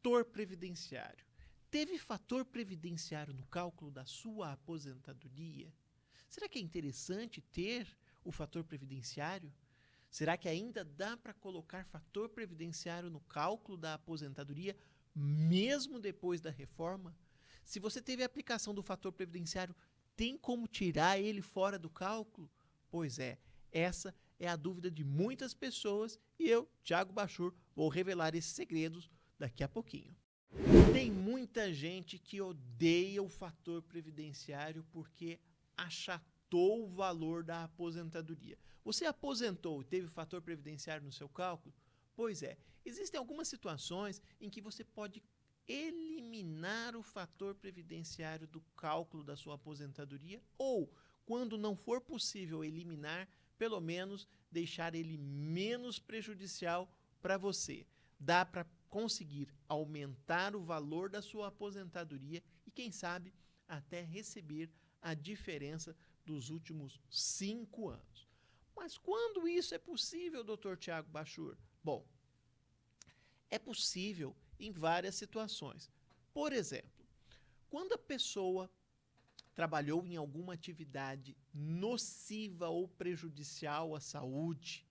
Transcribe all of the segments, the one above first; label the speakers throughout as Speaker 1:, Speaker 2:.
Speaker 1: fator previdenciário. Teve fator previdenciário no cálculo da sua aposentadoria? Será que é interessante ter o fator previdenciário? Será que ainda dá para colocar fator previdenciário no cálculo da aposentadoria, mesmo depois da reforma? Se você teve a aplicação do fator previdenciário, tem como tirar ele fora do cálculo? Pois é, essa é a dúvida de muitas pessoas e eu, Thiago Bachur, vou revelar esses segredos daqui a pouquinho. Tem muita gente que odeia o fator previdenciário porque achatou o valor da aposentadoria. Você aposentou e teve o fator previdenciário no seu cálculo? Pois é, existem algumas situações em que você pode eliminar o fator previdenciário do cálculo da sua aposentadoria ou, quando não for possível eliminar, pelo menos deixar ele menos prejudicial para você. Dá para conseguir aumentar o valor da sua aposentadoria e, quem sabe, até receber a diferença dos últimos 5 anos. Mas quando isso é possível, Dr. Thiago Bachur? Bom, é possível em várias situações. Por exemplo, quando a pessoa trabalhou em alguma atividade nociva ou prejudicial à saúde,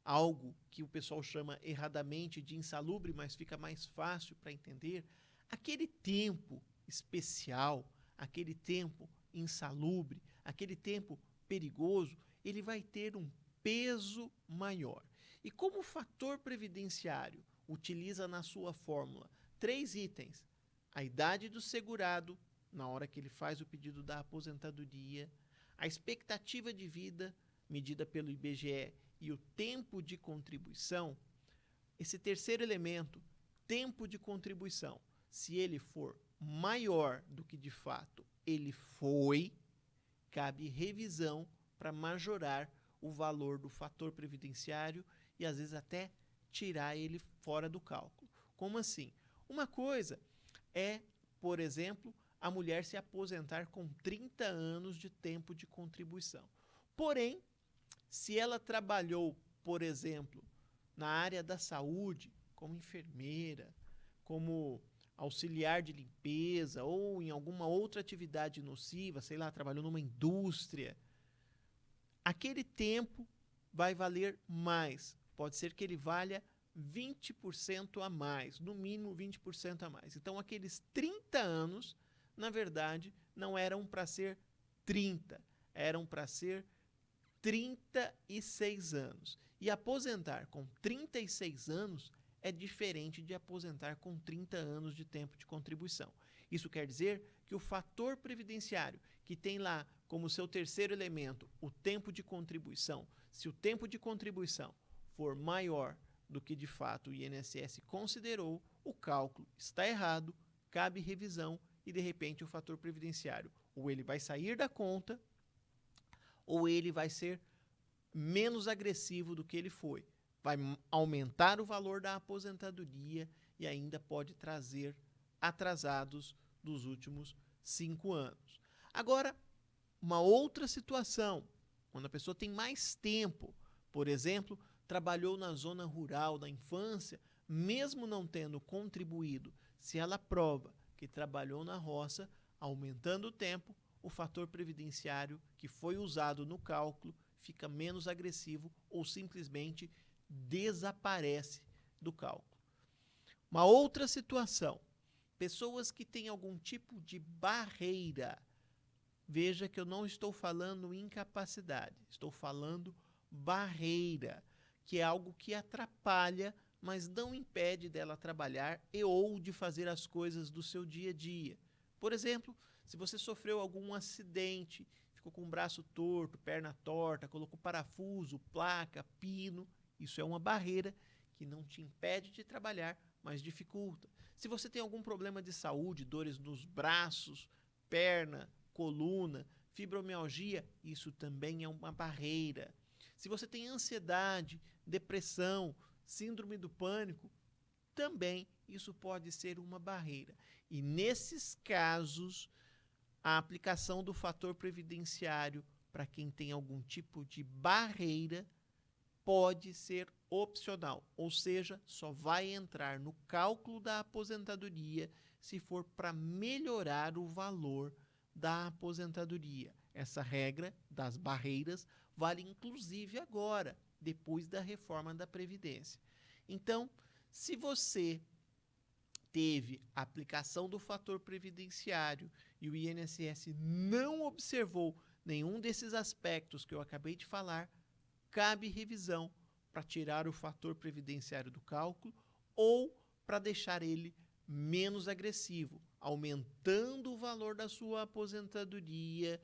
Speaker 1: algo que o pessoal chama erradamente de insalubre, mas fica mais fácil para entender, aquele tempo especial, aquele tempo insalubre, aquele tempo perigoso, ele vai ter um peso maior. E como o fator previdenciário utiliza na sua fórmula 3 itens: a idade do segurado, na hora que ele faz o pedido da aposentadoria, a expectativa de vida, medida pelo IBGE, e o tempo de contribuição, esse terceiro elemento, tempo de contribuição, se ele for maior do que de fato ele foi, cabe revisão para majorar o valor do fator previdenciário e às vezes até tirar ele fora do cálculo. Como assim? Uma coisa é, por exemplo, a mulher se aposentar com 30 anos de tempo de contribuição. Porém, se ela trabalhou, por exemplo, na área da saúde, como enfermeira, como auxiliar de limpeza ou em alguma outra atividade nociva, sei lá, trabalhou numa indústria, aquele tempo vai valer mais. Pode ser que ele valha 20% a mais, no mínimo 20% a mais. Então, aqueles 30 anos, na verdade, não eram para ser 30, eram para ser 36 anos. E aposentar com 36 anos é diferente de aposentar com 30 anos de tempo de contribuição. Isso quer dizer que o fator previdenciário, que tem lá como seu terceiro elemento o tempo de contribuição, se o tempo de contribuição for maior do que de fato o INSS considerou, o cálculo está errado, cabe revisão e de repente o fator previdenciário ou ele vai sair da conta ou ele vai ser menos agressivo do que ele foi. Vai aumentar o valor da aposentadoria e ainda pode trazer atrasados dos últimos 5 anos. Agora, uma outra situação, quando a pessoa tem mais tempo, por exemplo, trabalhou na zona rural da infância, mesmo não tendo contribuído, se ela prova que trabalhou na roça, aumentando o tempo, o fator previdenciário que foi usado no cálculo fica menos agressivo ou simplesmente desaparece do cálculo. Uma outra situação, pessoas que têm algum tipo de barreira. Veja que eu não estou falando incapacidade, estou falando barreira, que é algo que atrapalha, mas não impede dela trabalhar e ou de fazer as coisas do seu dia a dia. Por exemplo, se você sofreu algum acidente, ficou com o braço torto, perna torta, colocou parafuso, placa, pino, isso é uma barreira que não te impede de trabalhar, mas dificulta. Se você tem algum problema de saúde, dores nos braços, perna, coluna, fibromialgia, isso também é uma barreira. Se você tem ansiedade, depressão, síndrome do pânico, também isso pode ser uma barreira. E nesses casos, a aplicação do fator previdenciário para quem tem algum tipo de barreira pode ser opcional, ou seja, só vai entrar no cálculo da aposentadoria se for para melhorar o valor da aposentadoria. Essa regra das barreiras vale inclusive agora, depois da reforma da Previdência. Então, se você teve a aplicação do fator previdenciário e o INSS não observou nenhum desses aspectos que eu acabei de falar, cabe revisão para tirar o fator previdenciário do cálculo ou para deixar ele menos agressivo, aumentando o valor da sua aposentadoria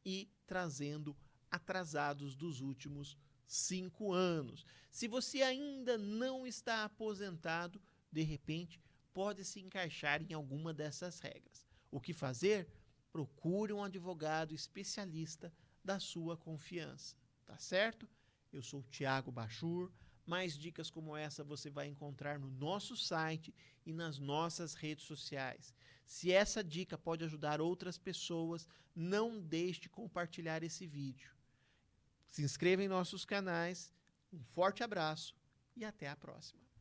Speaker 1: e trazendo atrasados dos últimos 5 anos. Se você ainda não está aposentado, de repente, pode se encaixar em alguma dessas regras. O que fazer? Procure um advogado especialista da sua confiança, tá certo? Eu sou o Thiago Bachur. Mais dicas como essa você vai encontrar no nosso site e nas nossas redes sociais. Se essa dica pode ajudar outras pessoas, não deixe de compartilhar esse vídeo. Se inscreva em nossos canais. Um forte abraço e até a próxima.